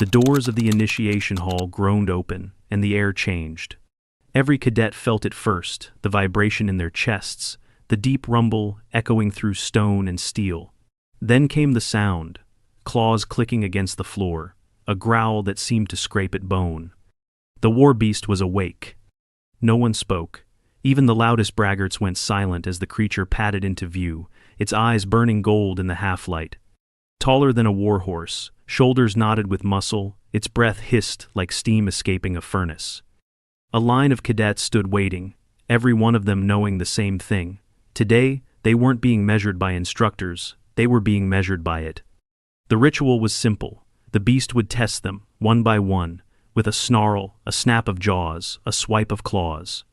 The doors of the initiation hall groaned open, and the air changed. Every cadet felt it first, the vibration in their chests, the deep rumble echoing through stone and steel. Then came the sound, claws clicking against the floor, a growl that seemed to scrape at bone. The war beast was awake. No one spoke. Even the loudest braggarts went silent as the creature padded into view, its eyes burning gold in the half-light. Taller than a warhorse, shoulders knotted with muscle, its breath hissed like steam escaping a furnace. A line of cadets stood waiting, every one of them knowing the same thing. Today, they weren't being measured by instructors, they were being measured by it. The ritual was simple. The beast would test them, one by one, with a snarl, a snap of jaws, a swipe of claws.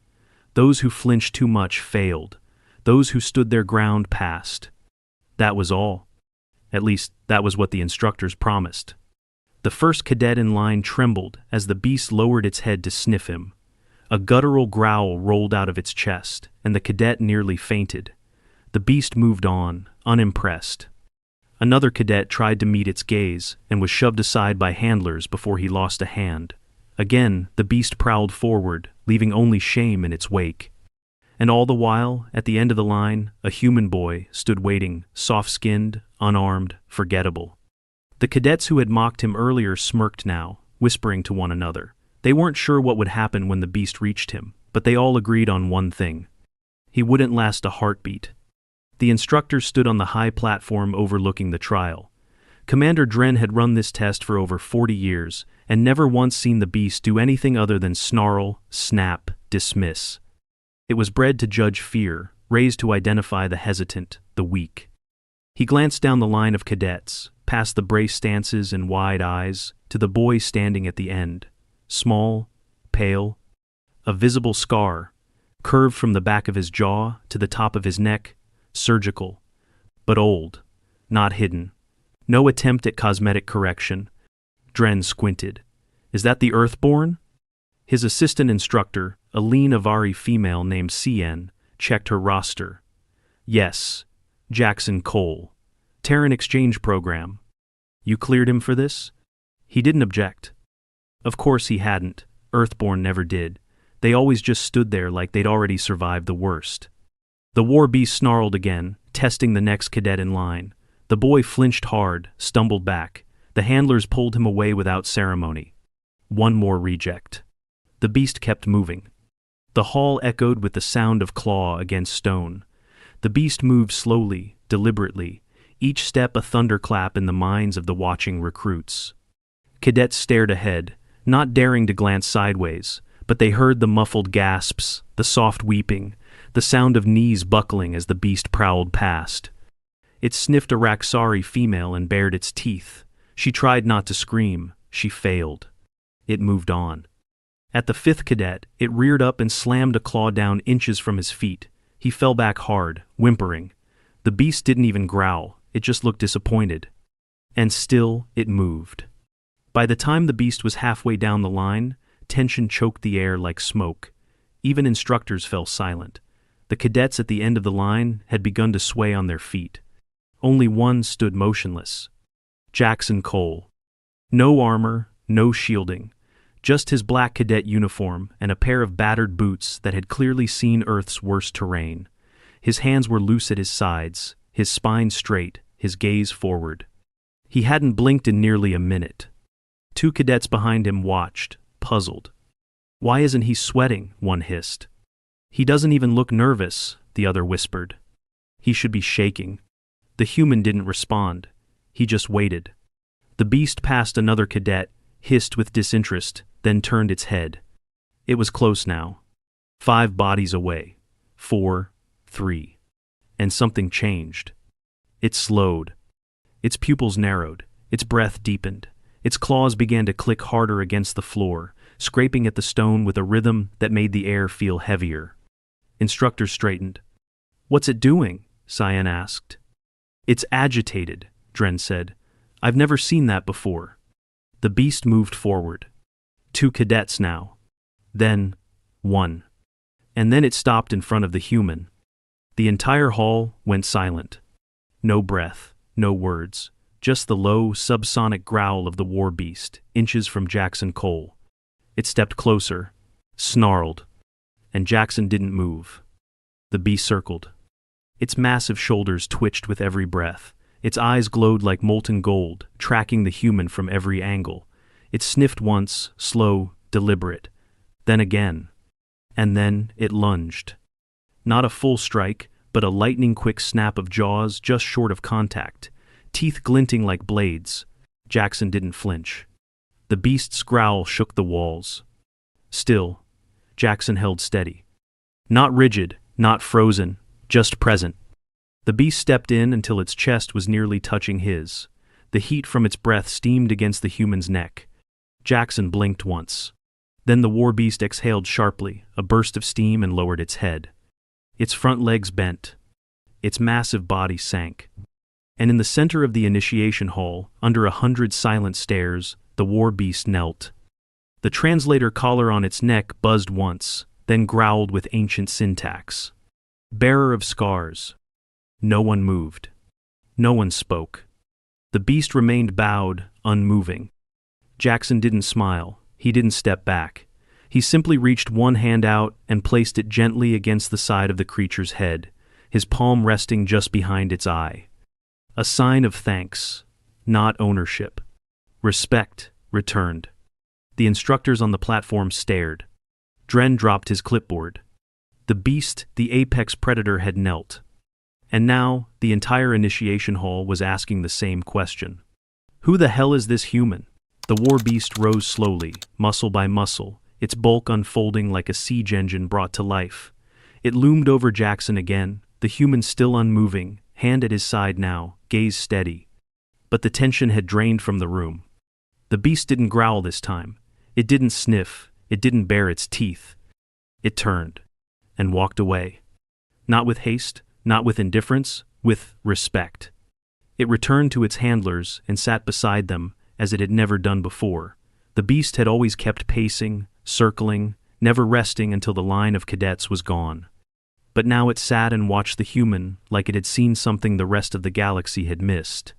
Those who flinched too much failed. Those who stood their ground passed. That was all. At least, that was what the instructors promised. The first cadet in line trembled as the beast lowered its head to sniff him. A guttural growl rolled out of its chest, and the cadet nearly fainted. The beast moved on, unimpressed. Another cadet tried to meet its gaze and was shoved aside by handlers before he lost a hand. Again, the beast prowled forward, leaving only shame in its wake. And all the while, at the end of the line, a human boy stood waiting, soft-skinned, unarmed, forgettable. The cadets who had mocked him earlier smirked now, whispering to one another. They weren't sure what would happen when the beast reached him, but they all agreed on one thing. He wouldn't last a heartbeat. The instructors stood on the high platform overlooking the trial. Commander Dren had run this test for over 40 years, and never once seen the beast do anything other than snarl, snap, dismiss. It was bred to judge fear, raised to identify the hesitant, the weak. He glanced down the line of cadets, past the braced stances and wide eyes, to the boy standing at the end. Small, pale, a visible scar, curved from the back of his jaw to the top of his neck, surgical, but old, not hidden. No attempt at cosmetic correction. Dren squinted. Is that the Earthborn? His assistant instructor, a lean Avari female named Cien, checked her roster. Yes, Jackson Cole. Terran exchange program. You cleared him for this? He didn't object. Of course he hadn't. Earthborn never did. They always just stood there like they'd already survived the worst. The war beast snarled again, testing the next cadet in line. The boy flinched hard, stumbled back. The handlers pulled him away without ceremony. One more reject. The beast kept moving. The hall echoed with the sound of claw against stone. The beast moved slowly, deliberately, each step a thunderclap in the minds of the watching recruits. Cadets stared ahead, not daring to glance sideways, but they heard the muffled gasps, the soft weeping, the sound of knees buckling as the beast prowled past. It sniffed a Raksari female and bared its teeth. She tried not to scream. She failed. It moved on. At the fifth cadet, it reared up and slammed a claw down inches from his feet. He fell back hard, whimpering. The beast didn't even growl. It just looked disappointed. And still, it moved. By the time the beast was halfway down the line, tension choked the air like smoke. Even instructors fell silent. The cadets at the end of the line had begun to sway on their feet. Only one stood motionless. Jackson Cole. No armor, no shielding. Just his black cadet uniform and a pair of battered boots that had clearly seen Earth's worst terrain. His hands were loose at his sides, his spine straight, his gaze forward. He hadn't blinked in nearly a minute. Two cadets behind him watched, puzzled. Why isn't he sweating? One hissed. He doesn't even look nervous, the other whispered. He should be shaking. The human didn't respond. He just waited. The beast passed another cadet, hissed with disinterest, then turned its head. It was close now. 5 bodies away. 4, 3. And something changed. It slowed. Its pupils narrowed. Its breath deepened. Its claws began to click harder against the floor, scraping at the stone with a rhythm that made the air feel heavier. Instructors straightened. What's it doing? Cien asked. It's agitated, Dren said. I've never seen that before. The beast moved forward. 2 cadets now. Then, 1. And then it stopped in front of the human. The entire hall went silent. No breath, no words, just the low, subsonic growl of the war beast, inches from Jackson Cole. It stepped closer, snarled, and Jackson didn't move. The beast circled. Its massive shoulders twitched with every breath. Its eyes glowed like molten gold, tracking the human from every angle. It sniffed once, slow, deliberate. Then again. And then it lunged. Not a full strike, but a lightning-quick snap of jaws just short of contact, teeth glinting like blades. Jackson didn't flinch. The beast's growl shook the walls. Still, Jackson held steady. Not rigid, not frozen, just present. The beast stepped in until its chest was nearly touching his. The heat from its breath steamed against the human's neck. Jackson blinked once. Then the war beast exhaled sharply, a burst of steam, and lowered its head. Its front legs bent. Its massive body sank. And in the center of the initiation hall, under 100 silent stares, the war beast knelt. The translator collar on its neck buzzed once, then growled with ancient syntax. Bearer of scars. No one moved. No one spoke. The beast remained bowed, unmoving. Jackson didn't smile. He didn't step back. He simply reached one hand out and placed it gently against the side of the creature's head, his palm resting just behind its eye. A sign of thanks, not ownership. Respect returned. The instructors on the platform stared. Dren dropped his clipboard. The beast, the apex predator, had knelt. And now, the entire initiation hall was asking the same question. Who the hell is this human? The war beast rose slowly, muscle by muscle, its bulk unfolding like a siege engine brought to life. It loomed over Jackson again, the human still unmoving, hand at his side now, gaze steady. But the tension had drained from the room. The beast didn't growl this time. It didn't sniff. It didn't bare its teeth. It turned and walked away. Not with haste, not with indifference, with respect. It returned to its handlers and sat beside them as it had never done before. The beast had always kept pacing, circling, never resting until the line of cadets was gone. But now it sat and watched the human like it had seen something the rest of the galaxy had missed.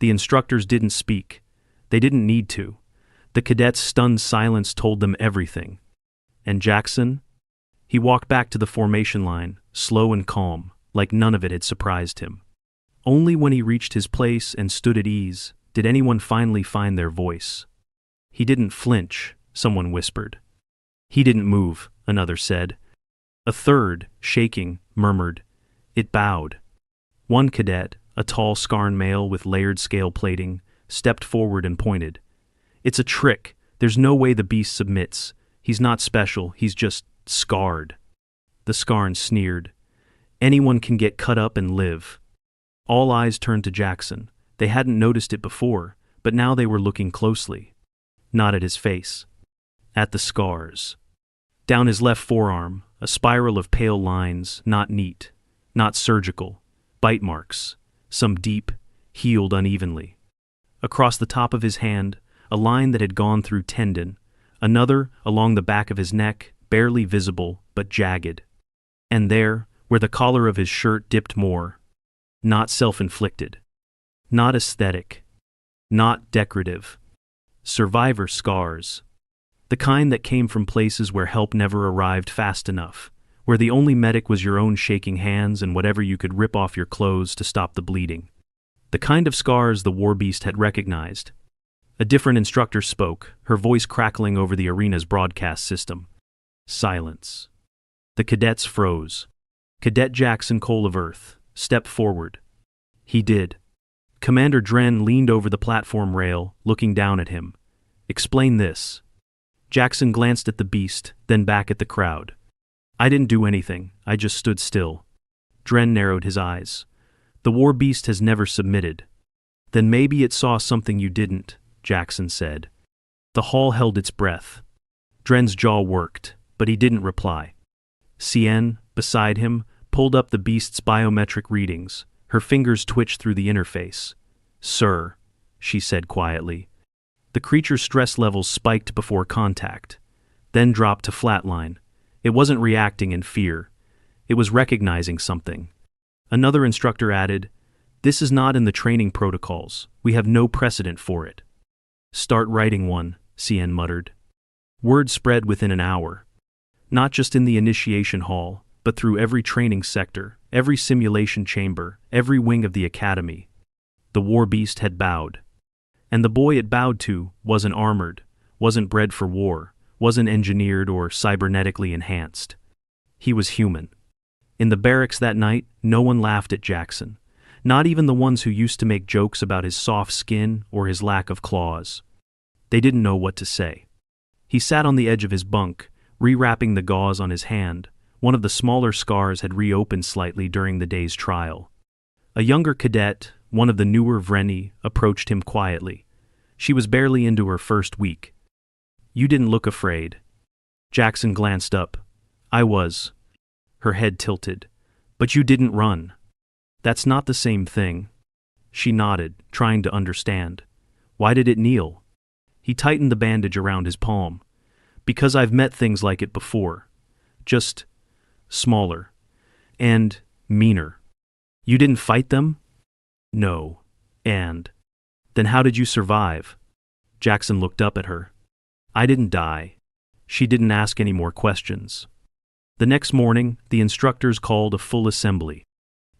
The instructors didn't speak. They didn't need to. The cadets' stunned silence told them everything. And Jackson? He walked back to the formation line, slow and calm, like none of it had surprised him. Only when he reached his place and stood at ease did anyone finally find their voice. He didn't flinch, someone whispered. He didn't move, another said. A third, shaking, murmured. It bowed. One cadet, a tall Scarn male with layered scale plating, stepped forward and pointed. It's a trick. There's no way the beast submits. He's not special, he's just scarred. The Scarn sneered. Anyone can get cut up and live. All eyes turned to Jackson. They hadn't noticed it before, but now they were looking closely. Not at his face. At the scars. Down his left forearm, a spiral of pale lines, not neat, not surgical, bite marks, some deep, healed unevenly. Across the top of his hand, a line that had gone through tendon, another along the back of his neck, barely visible but jagged. And there, where the collar of his shirt dipped more, not self-inflicted, not aesthetic, not decorative, survivor scars. The kind that came from places where help never arrived fast enough, where the only medic was your own shaking hands and whatever you could rip off your clothes to stop the bleeding. The kind of scars the war beast had recognized. A different instructor spoke, her voice crackling over the arena's broadcast system. Silence. The cadets froze. Cadet Jackson Cole of Earth, step forward. He did. Commander Dren leaned over the platform rail, looking down at him. Explain this. Jackson glanced at the beast, then back at the crowd. I didn't do anything, I just stood still. Dren narrowed his eyes. The war beast has never submitted. Then maybe it saw something you didn't, Jackson said. The hall held its breath. Dren's jaw worked, but he didn't reply. Cien, beside him, pulled up the beast's biometric readings. Her fingers twitched through the interface. Sir, she said quietly. The creature's stress levels spiked before contact, then dropped to flatline. It wasn't reacting in fear. It was recognizing something. Another instructor added, This is not in the training protocols. We have no precedent for it. Start writing one, CN muttered. Word spread within an hour. Not just in the initiation hall, but through every training sector, every simulation chamber, every wing of the academy. The war beast had bowed. And the boy it bowed to wasn't armored, wasn't bred for war, wasn't engineered or cybernetically enhanced. He was human. In the barracks that night, no one laughed at Jackson. Not even the ones who used to make jokes about his soft skin or his lack of claws. They didn't know what to say. He sat on the edge of his bunk, rewrapping the gauze on his hand. One of the smaller scars had reopened slightly during the day's trial. A younger cadet, one of the newer Vreni, approached him quietly. She was barely into her first week. You didn't look afraid. Jackson glanced up. I was. Her head tilted. But you didn't run. That's not the same thing. She nodded, trying to understand. Why did it kneel? He tightened the bandage around his palm. Because I've met things like it before. Just smaller. And meaner. You didn't fight them? No. And then how did you survive? Jackson looked up at her. I didn't die. She didn't ask any more questions. The next morning, the instructors called a full assembly.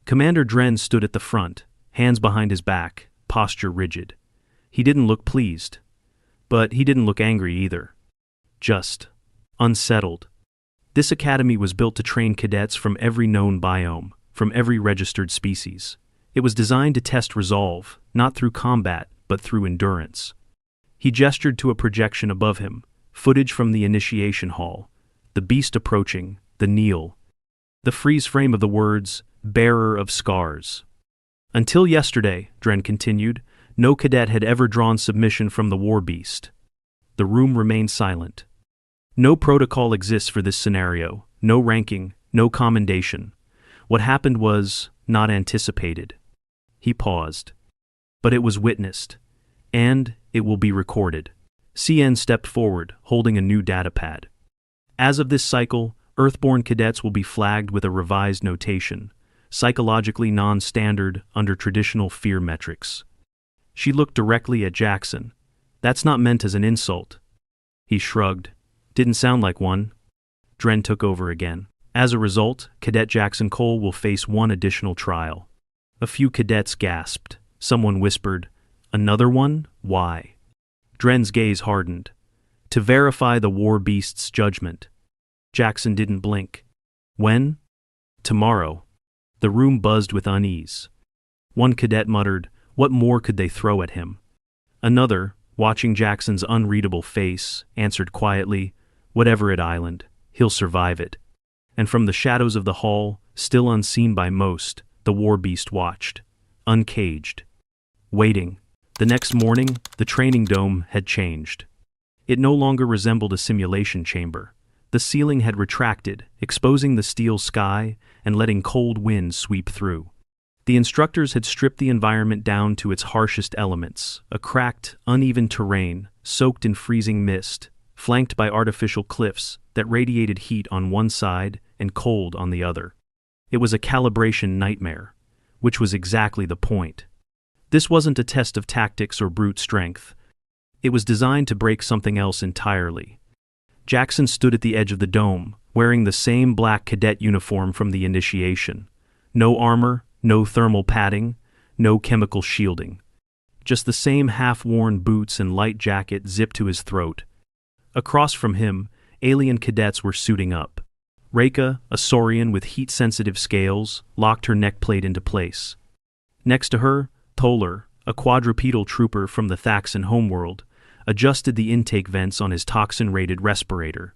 Commander Dren stood at the front, hands behind his back, posture rigid. He didn't look pleased. But he didn't look angry either. Just unsettled. This academy was built to train cadets from every known biome, from every registered species. It was designed to test resolve, not through combat, but through endurance. He gestured to a projection above him, footage from the initiation hall, the beast approaching, the kneel. The freeze frame of the words, bearer of scars. Until yesterday, Dren continued, no cadet had ever drawn submission from the war beast. The room remained silent. No protocol exists for this scenario, no ranking, no commendation. What happened was not anticipated. He paused. But it was witnessed. And it will be recorded. CN stepped forward, holding a new datapad. As of this cycle, Earthborn cadets will be flagged with a revised notation, psychologically non-standard under traditional fear metrics. She looked directly at Jackson. That's not meant as an insult. He shrugged. Didn't sound like one. Dren took over again. As a result, Cadet Jackson Cole will face one additional trial. A few cadets gasped. Someone whispered, another one? Why? Dren's gaze hardened. To verify the war beast's judgment. Jackson didn't blink. When? Tomorrow. The room buzzed with unease. One cadet muttered, what more could they throw at him? Another, watching Jackson's unreadable face, answered quietly, whatever it island, he'll survive it. And from the shadows of the hall, still unseen by most, the war beast watched, uncaged, waiting. The next morning, the training dome had changed. It no longer resembled a simulation chamber. The ceiling had retracted, exposing the steel sky and letting cold winds sweep through. The instructors had stripped the environment down to its harshest elements, a cracked, uneven terrain, soaked in freezing mist, flanked by artificial cliffs that radiated heat on one side and cold on the other. It was a calibration nightmare, which was exactly the point. This wasn't a test of tactics or brute strength. It was designed to break something else entirely. Jackson stood at the edge of the dome, wearing the same black cadet uniform from the initiation. No armor, no thermal padding, no chemical shielding. Just the same half-worn boots and light jacket zipped to his throat. Across from him, alien cadets were suiting up. Reka, a saurian with heat-sensitive scales, locked her neckplate into place. Next to her, Toller, a quadrupedal trooper from the Thaxan homeworld, adjusted the intake vents on his toxin-rated respirator.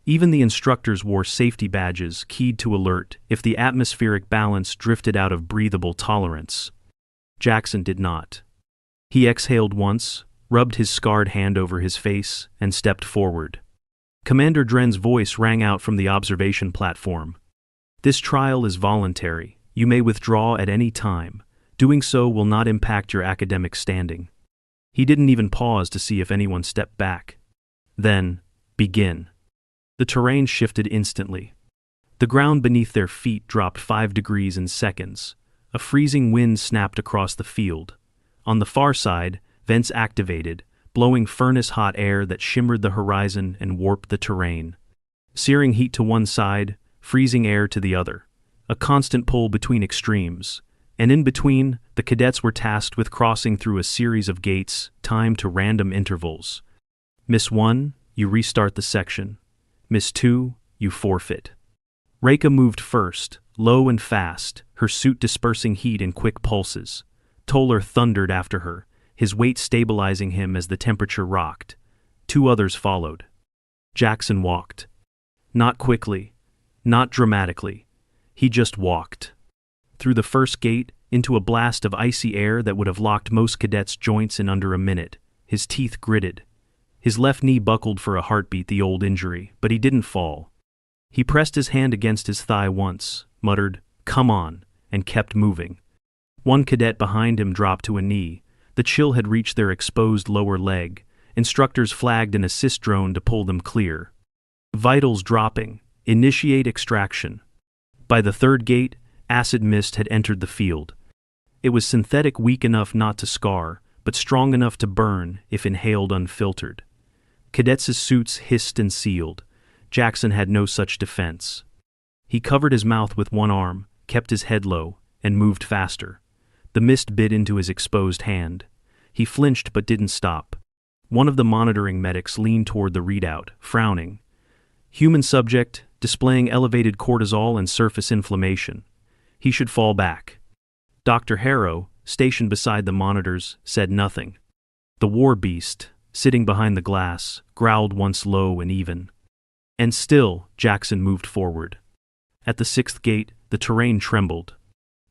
Even the instructors wore safety badges keyed to alert if the atmospheric balance drifted out of breathable tolerance. Jackson did not. He exhaled once, rubbed his scarred hand over his face, and stepped forward. Commander Dren's voice rang out from the observation platform. This trial is voluntary. You may withdraw at any time. Doing so will not impact your academic standing. He didn't even pause to see if anyone stepped back. Then, begin. The terrain shifted instantly. The ground beneath their feet dropped 5 degrees in seconds. A freezing wind snapped across the field. On the far side, vents activated, blowing furnace-hot air that shimmered the horizon and warped the terrain. Searing heat to one side, freezing air to the other. A constant pull between extremes. And in between, the cadets were tasked with crossing through a series of gates, timed to random intervals. Miss 1, you restart the section. Miss 2, you forfeit. Reika moved first, low and fast, her suit dispersing heat in quick pulses. Toller thundered after her, his weight stabilizing him as the temperature rocked. 2 others followed. Jackson walked. Not quickly, not dramatically. He just walked. Through the first gate, into a blast of icy air that would have locked most cadets' joints in under a minute. His teeth gritted. His left knee buckled for a heartbeat, the old injury, but he didn't fall. He pressed his hand against his thigh once, muttered, "Come on," and kept moving. One cadet behind him dropped to a knee. The chill had reached their exposed lower leg. Instructors flagged an assist drone to pull them clear. Vitals dropping. Initiate extraction. By the third gate, acid mist had entered the field. It was synthetic, weak enough not to scar, but strong enough to burn if inhaled unfiltered. Cadets' suits hissed and sealed. Jackson had no such defense. He covered his mouth with one arm, kept his head low, and moved faster. The mist bit into his exposed hand. He flinched but didn't stop. One of the monitoring medics leaned toward the readout, frowning. Human subject, displaying elevated cortisol and surface inflammation. He should fall back. Dr. Harrow, stationed beside the monitors, said nothing. The war beast, sitting behind the glass, growled once low and even. And still, Jackson moved forward. At the 6th gate, the terrain trembled.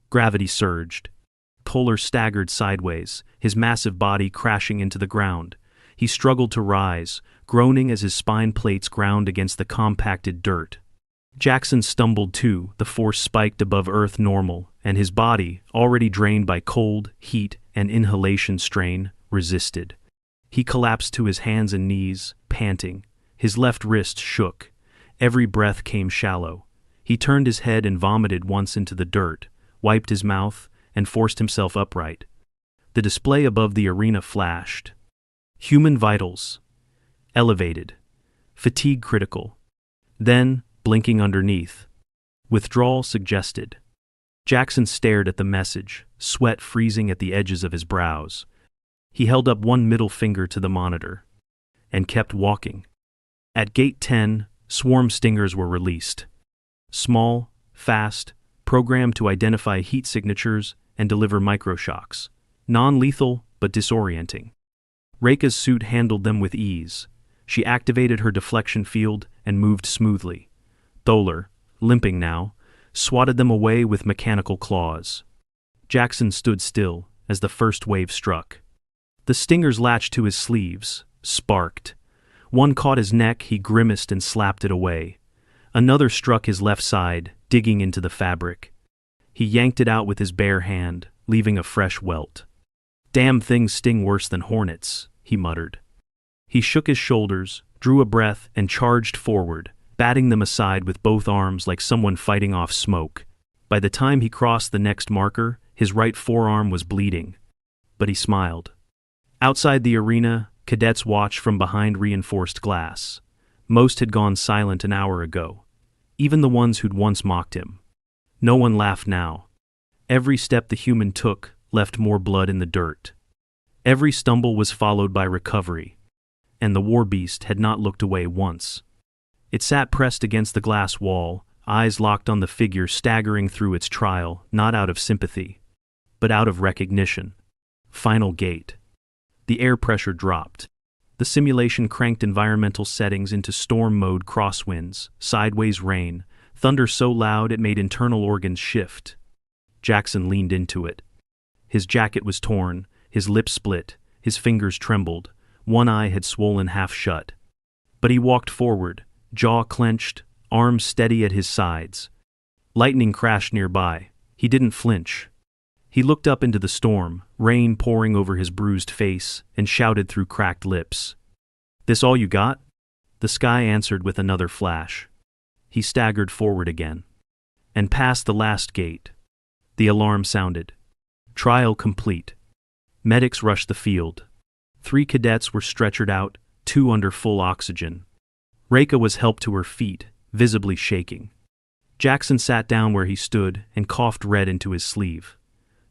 Gravity surged. Toller staggered sideways, his massive body crashing into the ground. He struggled to rise, groaning as his spine plates ground against the compacted dirt. Jackson stumbled too, the force spiked above Earth normal, and his body, already drained by cold, heat, and inhalation strain, resisted. He collapsed to his hands and knees, panting. His left wrist shook. Every breath came shallow. He turned his head and vomited once into the dirt, wiped his mouth, and forced himself upright. The display above the arena flashed. Human vitals. Elevated. Fatigue critical. Then, blinking underneath. Withdrawal suggested. Jackson stared at the message, sweat freezing at the edges of his brows. He held up one middle finger to the monitor. And kept walking. At Gate 10, swarm stingers were released. Small, fast, programmed to identify heat signatures and deliver microshocks. Non-lethal, but disorienting. Reika's suit handled them with ease. She activated her deflection field and moved smoothly. Toller, limping now, swatted them away with mechanical claws. Jackson stood still as the first wave struck. The stingers latched to his sleeves, sparked. One caught his neck, he grimaced and slapped it away. Another struck his left side, digging into the fabric. He yanked it out with his bare hand, leaving a fresh welt. "Damn things sting worse than hornets," he muttered. He shook his shoulders, drew a breath, and charged forward, batting them aside with both arms like someone fighting off smoke. By the time he crossed the next marker, his right forearm was bleeding. But he smiled. Outside the arena, cadets watched from behind reinforced glass. Most had gone silent an hour ago. Even the ones who'd once mocked him. No one laughed now. Every step the human took left more blood in the dirt. Every stumble was followed by recovery. And the war beast had not looked away once. It sat pressed against the glass wall, eyes locked on the figure staggering through its trial, not out of sympathy, but out of recognition. Final gate. The air pressure dropped. The simulation cranked environmental settings into storm mode, crosswinds, sideways rain, thunder so loud it made internal organs shift. Jackson leaned into it. His jacket was torn, his lips split, his fingers trembled, one eye had swollen half shut. But he walked forward, jaw clenched, arms steady at his sides. Lightning crashed nearby. He didn't flinch. He looked up into the storm, rain pouring over his bruised face, and shouted through cracked lips. "This all you got?" The sky answered with another flash. He staggered forward again. And past the last gate. The alarm sounded. Trial complete. Medics rushed the field. 3 cadets were stretchered out, 2 under full oxygen. Reika was helped to her feet, visibly shaking. Jackson sat down where he stood and coughed red into his sleeve.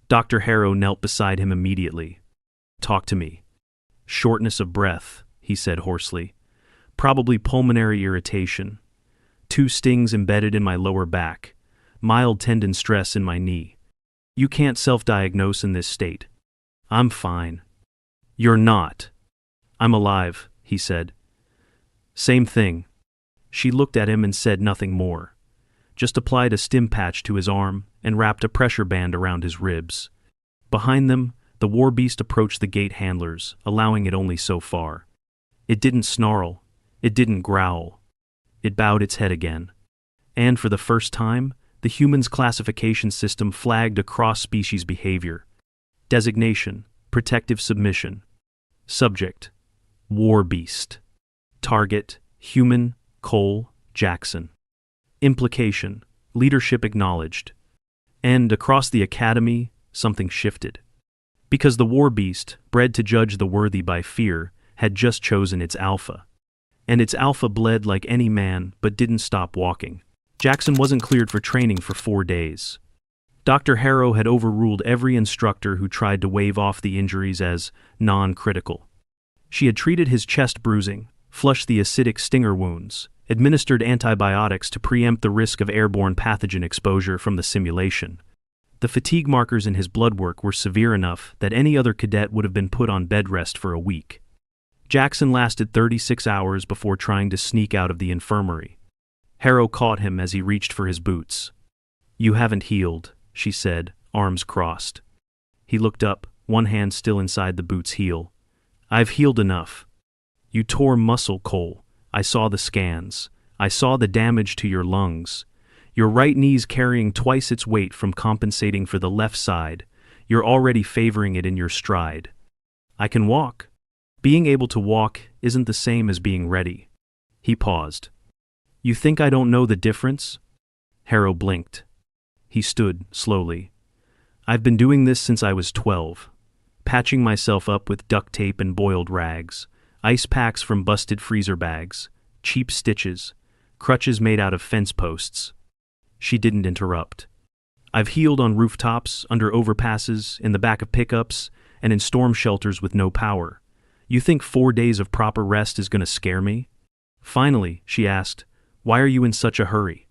Dr. Harrow knelt beside him immediately. "Talk to me." "Shortness of breath," he said hoarsely. "Probably pulmonary irritation. 2 stings embedded in my lower back. Mild tendon stress in my knee. You can't self-diagnose in this state." "I'm fine." "You're not." "I'm alive," he said. "Same thing." She looked at him and said nothing more. Just applied a stim patch to his arm and wrapped a pressure band around his ribs. Behind them, the war beast approached the gate handlers, allowing it only so far. It didn't snarl. It didn't growl. It bowed its head again. And for the first time, the human's classification system flagged a cross-species behavior. Designation: protective submission. Subject: war beast. Target: human, Cole, Jackson. Implication: leadership acknowledged. And across the academy, something shifted. Because the war beast, bred to judge the worthy by fear, had just chosen its alpha. And its alpha bled like any man but didn't stop walking. Jackson wasn't cleared for training for 4 days. Dr. Harrow had overruled every instructor who tried to wave off the injuries as non-critical. She had treated his chest bruising, flushed the acidic stinger wounds, administered antibiotics to preempt the risk of airborne pathogen exposure from the simulation. The fatigue markers in his blood work were severe enough that any other cadet would have been put on bed rest for a week. Jackson lasted 36 hours before trying to sneak out of the infirmary. Harrow caught him as he reached for his boots. "You haven't healed," she said, arms crossed. He looked up, one hand still inside the boot's heel. "I've healed enough." "You tore muscle, Cole. I saw the scans. I saw the damage to your lungs. Your right knee's carrying twice its weight from compensating for the left side. You're already favoring it in your stride." "I can walk." "Being able to walk isn't the same as being ready." He paused. "You think I don't know the difference?" Harrow blinked. He stood, slowly. "I've been doing this since I was 12. Patching myself up with duct tape and boiled rags. Ice packs from busted freezer bags, cheap stitches, crutches made out of fence posts." She didn't interrupt. "I've healed on rooftops, under overpasses, in the back of pickups, and in storm shelters with no power. You think 4 days of proper rest is going to scare me?" Finally, she asked, "Why are you in such a hurry?"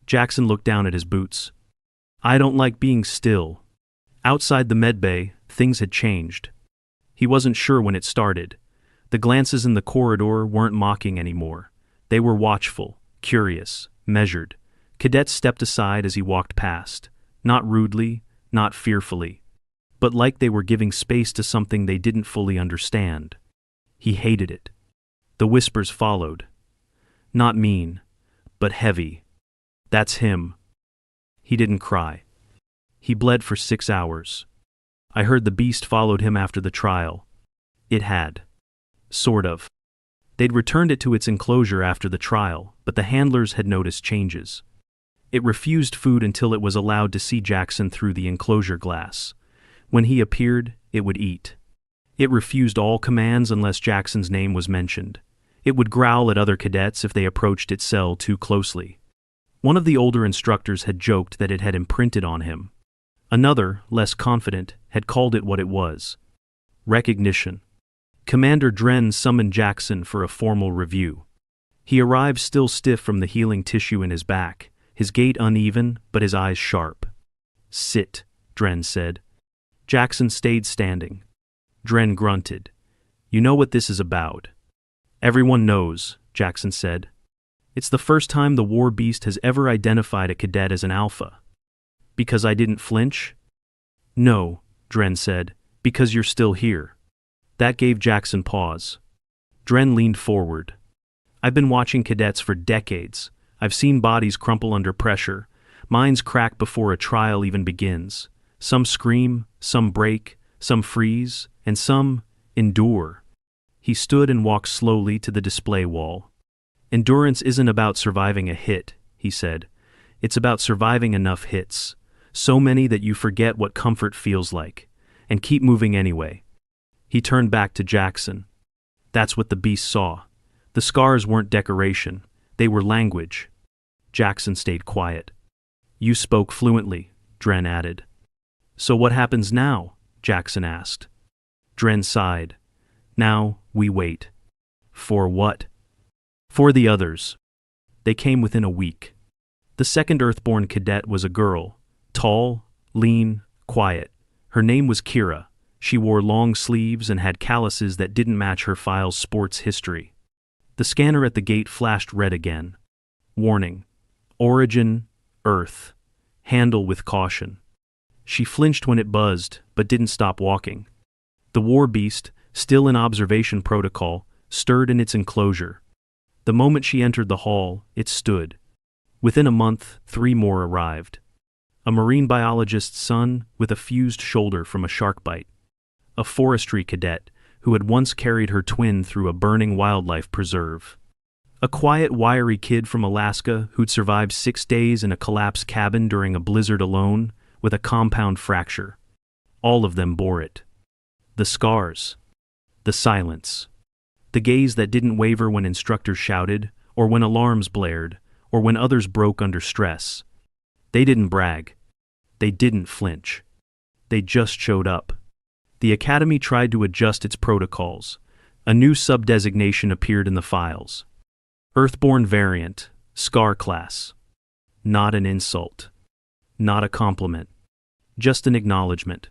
Jackson looked down at his boots. "I don't like being still." Outside the medbay, things had changed. He wasn't sure when it started. The glances in the corridor weren't mocking anymore. They were watchful, curious, measured. Cadets stepped aside as he walked past, not rudely, not fearfully, but like they were giving space to something they didn't fully understand. He hated it. The whispers followed. Not mean, but heavy. "That's him." He didn't cry. He bled for 6 hours. I heard the beast followed him after the trial. It had. Sort of. They'd returned it to its enclosure after the trial, but the handlers had noticed changes. It refused food until it was allowed to see Jackson through the enclosure glass. When he appeared, it would eat. It refused all commands unless Jackson's name was mentioned. It would growl at other cadets if they approached its cell too closely. One of the older instructors had joked that it had imprinted on him. Another, less confident, had called it what it was: recognition. Commander Dren summoned Jackson for a formal review. He arrived still stiff from the healing tissue in his back, his gait uneven but his eyes sharp. "Sit," Dren said. Jackson stayed standing. Dren grunted. "You know what this is about." "Everyone knows," Jackson said. "It's the first time the war beast has ever identified a cadet as an alpha." "Because I didn't flinch?" "No," Dren said, "because you're still here." That gave Jackson pause. Dren leaned forward. "I've been watching cadets for decades. I've seen bodies crumple under pressure, minds crack before a trial even begins. Some scream, some break, some freeze, and some endure." He stood and walked slowly to the display wall. "Endurance isn't about surviving a hit," he said. "It's about surviving enough hits. So many that you forget what comfort feels like, and keep moving anyway. He turned back to Jackson. That's what the beast saw. The scars weren't decoration, they were language. Jackson stayed quiet. You spoke fluently, Dren added. So what happens now? Jackson asked. Dren sighed. Now, we wait. For what? For the others. They came within a week. The second Earthborn cadet was a girl, tall, lean, quiet. Her name was Kira. She wore long sleeves and had calluses that didn't match her file's sports history. The scanner at the gate flashed red again. Warning. Origin, Earth. Handle with caution. She flinched when it buzzed, but didn't stop walking. The war beast, still in observation protocol, stirred in its enclosure. The moment she entered the hall, it stood. Within a month, 3 more arrived. A marine biologist's son with a fused shoulder from a shark bite. A forestry cadet who had once carried her twin through a burning wildlife preserve. A quiet, wiry kid from Alaska who'd survived 6 days in a collapsed cabin during a blizzard alone with a compound fracture. All of them bore it. The scars. The silence. The gaze that didn't waver when instructors shouted, or when alarms blared, or when others broke under stress. They didn't brag. They didn't flinch. They just showed up. The Academy tried to adjust its protocols. A new sub-designation appeared in the files. Earthborn Variant, Scar Class. Not an insult. Not a compliment. Just an acknowledgement.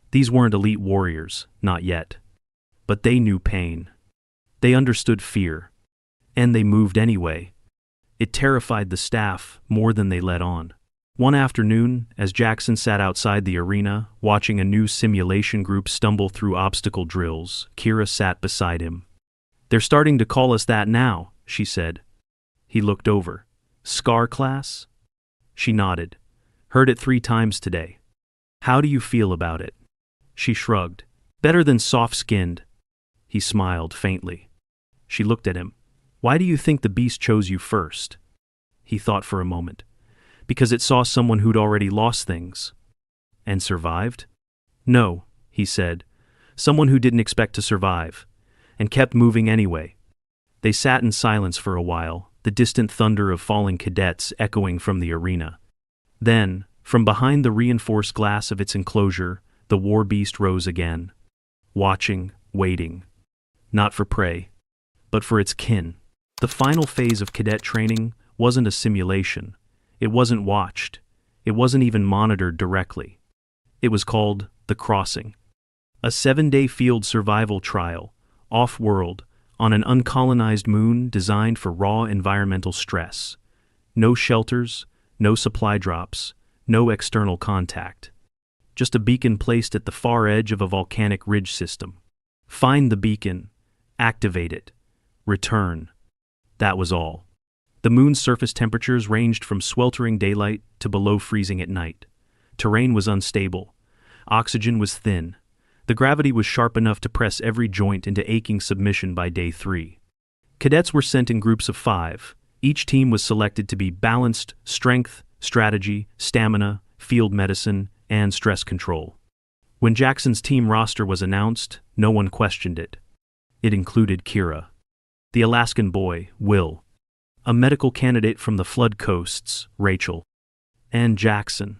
These weren't elite warriors, not yet. But they knew pain. They understood fear. And they moved anyway. It terrified the staff more than they let on. One afternoon, as Jackson sat outside the arena, watching a new simulation group stumble through obstacle drills, Kira sat beside him. They're starting to call us that now, she said. He looked over. Scar Class? She nodded. Heard it 3 times today. How do you feel about it? She shrugged. Better than soft-skinned. He smiled faintly. She looked at him. Why do you think the beast chose you first? He thought for a moment. Because it saw someone who'd already lost things. And survived? No, he said. Someone who didn't expect to survive. And kept moving anyway. They sat in silence for a while, the distant thunder of falling cadets echoing from the arena. Then, from behind the reinforced glass of its enclosure, the war beast rose again. Watching, waiting. Not for prey, but for its kin. The final phase of cadet training wasn't a simulation. It wasn't watched. It wasn't even monitored directly. It was called The Crossing. A 7-day field survival trial, off-world, on an uncolonized moon designed for raw environmental stress. No shelters, no supply drops, no external contact. Just a beacon placed at the far edge of a volcanic ridge system. Find the beacon, activate it, return. That was all. The moon's surface temperatures ranged from sweltering daylight to below freezing at night. Terrain was unstable. Oxygen was thin. The gravity was sharp enough to press every joint into aching submission by day 3. Cadets were sent in groups of 5. Each team was selected to be balanced strength, strategy, stamina, field medicine, and stress control. When Jackson's team roster was announced, no one questioned it. It included Kira, the Alaskan boy, Will, a medical candidate from the flood coasts, Rachel, and Jackson.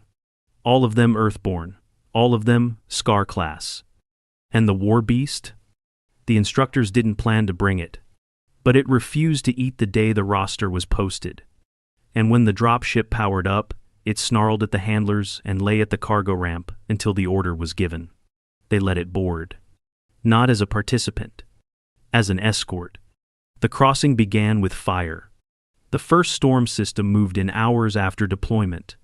All of them Earthborn, all of them Scar Class. And the war beast? The instructors didn't plan to bring it. But it refused to eat the day the roster was posted. And when the dropship powered up, it snarled at the handlers and lay at the cargo ramp until the order was given. They let it board. Not as a participant. As an escort. The crossing began with fire. The first storm system moved in hours after deployment.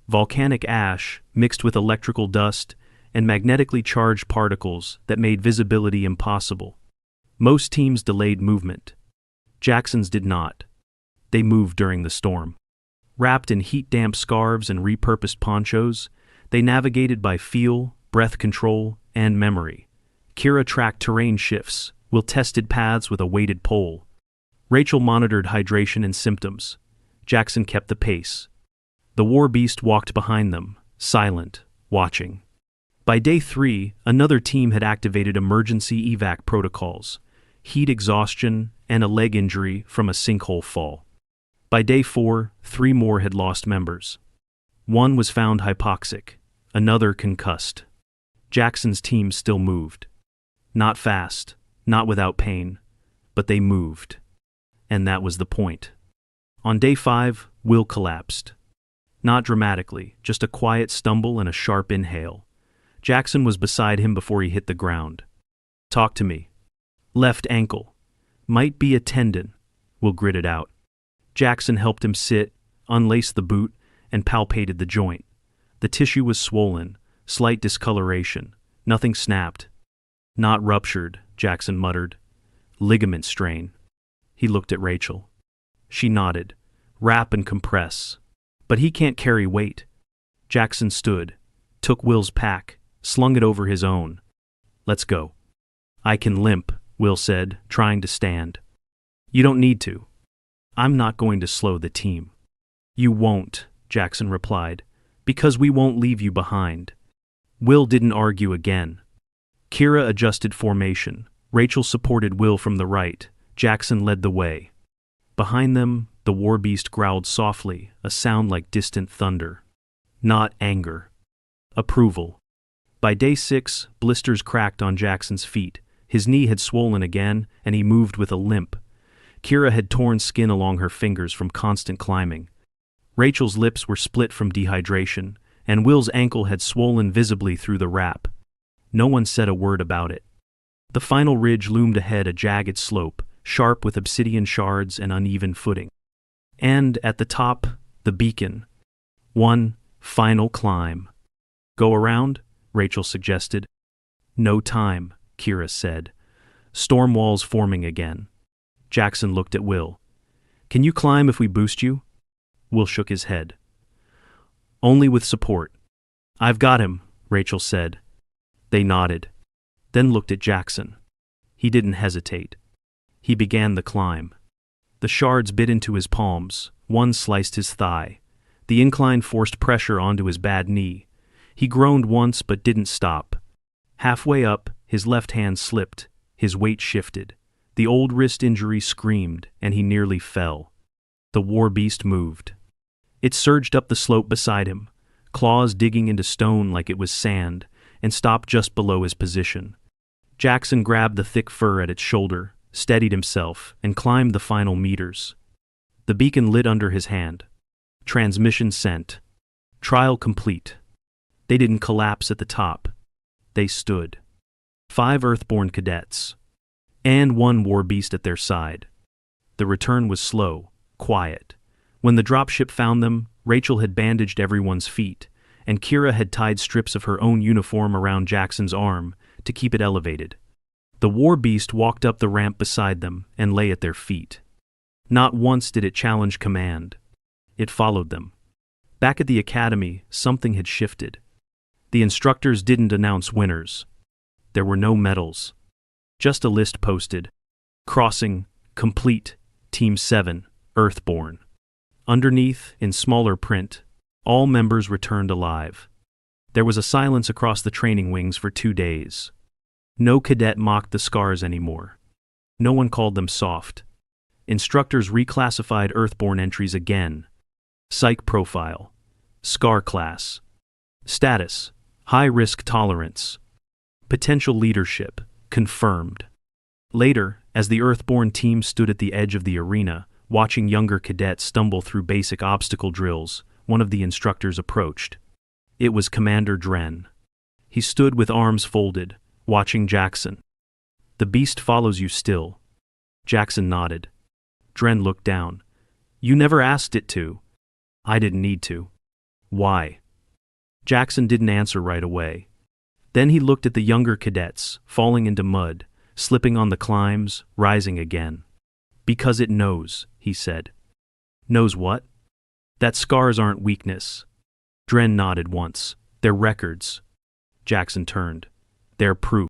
Volcanic ash, mixed with electrical dust, and magnetically charged particles that made visibility impossible. Most teams delayed movement. Jackson's did not. They moved during the storm. Wrapped in heat-damp scarves and repurposed ponchos, they navigated by feel, breath control, and memory. Kira tracked terrain shifts, Will tested paths with a weighted pole. Rachel monitored hydration and symptoms. Jackson kept the pace. The war beast walked behind them, silent, watching. By day 3, another team had activated emergency evac protocols, heat exhaustion, and a leg injury from a sinkhole fall. By day 4, 3 more had lost members. One was found hypoxic, another concussed. Jackson's team still moved. Not fast, not without pain, but they moved. And that was the point. On day 5, Will collapsed. Not dramatically, just a quiet stumble and a sharp inhale. Jackson was beside him before he hit the ground. "Talk to me." "Left ankle. Might be a tendon," Will gritted out. Jackson helped him sit, unlaced the boot, and palpated the joint. The tissue was swollen, slight discoloration. Nothing snapped. "Not ruptured," Jackson muttered. "Ligament strain." He looked at Rachel. She nodded. "Wrap and compress." "But he can't carry weight." Jackson stood, took Will's pack, slung it over his own. "Let's go." "I can limp," Will said, trying to stand. "You don't need to. I'm not going to slow the team." "You won't," Jackson replied, "because we won't leave you behind." Will didn't argue again. Kira adjusted formation. Rachel supported Will from the right. Jackson led the way. Behind them, the war beast growled softly, a sound like distant thunder. Not anger. Approval. By day 6, blisters cracked on Jackson's feet. His knee had swollen again, and he moved with a limp. Kira had torn skin along her fingers from constant climbing. Rachel's lips were split from dehydration, and Will's ankle had swollen visibly through the wrap. No one said a word about it. The final ridge loomed ahead, a jagged slope, sharp with obsidian shards and uneven footing. And, at the top, the beacon. One final climb. "Go around?" Rachel suggested. "No time," Kira said. "Storm walls forming again." Jackson looked at Will. "Can you climb if we boost you?" Will shook his head. "Only with support." "I've got him," Rachel said. They nodded, then looked at Jackson. He didn't hesitate. He began the climb. The shards bit into his palms, one sliced his thigh. The incline forced pressure onto his bad knee. He groaned once but didn't stop. Halfway up, his left hand slipped, his weight shifted. The old wrist injury screamed, and he nearly fell. The war beast moved. It surged up the slope beside him, claws digging into stone like it was sand, and stopped just below his position. Jackson grabbed the thick fur at its shoulder, steadied himself, and climbed the final meters. The beacon lit under his hand. Transmission sent. Trial complete. They didn't collapse at the top. They stood. 5 Earthborn cadets. And 1 war beast at their side. The return was slow, quiet. When the dropship found them, Rachel had bandaged everyone's feet, and Kira had tied strips of her own uniform around Jackson's arm to keep it elevated. The war beast walked up the ramp beside them and lay at their feet. Not once did it challenge command. It followed them. Back at the academy, something had shifted. The instructors didn't announce winners. There were no medals. Just a list posted. Crossing, complete, Team 7, Earthborn. Underneath, in smaller print, all members returned alive. There was a silence across the training wings for 2 days. No cadet mocked the scars anymore. No one called them soft. Instructors reclassified Earthborn entries again. Psych profile. Scar class. Status. High risk tolerance. Potential leadership. Confirmed. Later, as the Earthborn team stood at the edge of the arena, watching younger cadets stumble through basic obstacle drills, one of the instructors approached. It was Commander Dren. He stood with arms folded, watching Jackson. "The beast follows you still." Jackson nodded. Dren looked down. "You never asked it to." "I didn't need to." "Why?" Jackson didn't answer right away. Then he looked at the younger cadets, falling into mud, slipping on the climbs, rising again. "Because it knows," he said. "Knows what?" "That scars aren't weakness." Dren nodded once. "They're records." Jackson turned. "They're proof."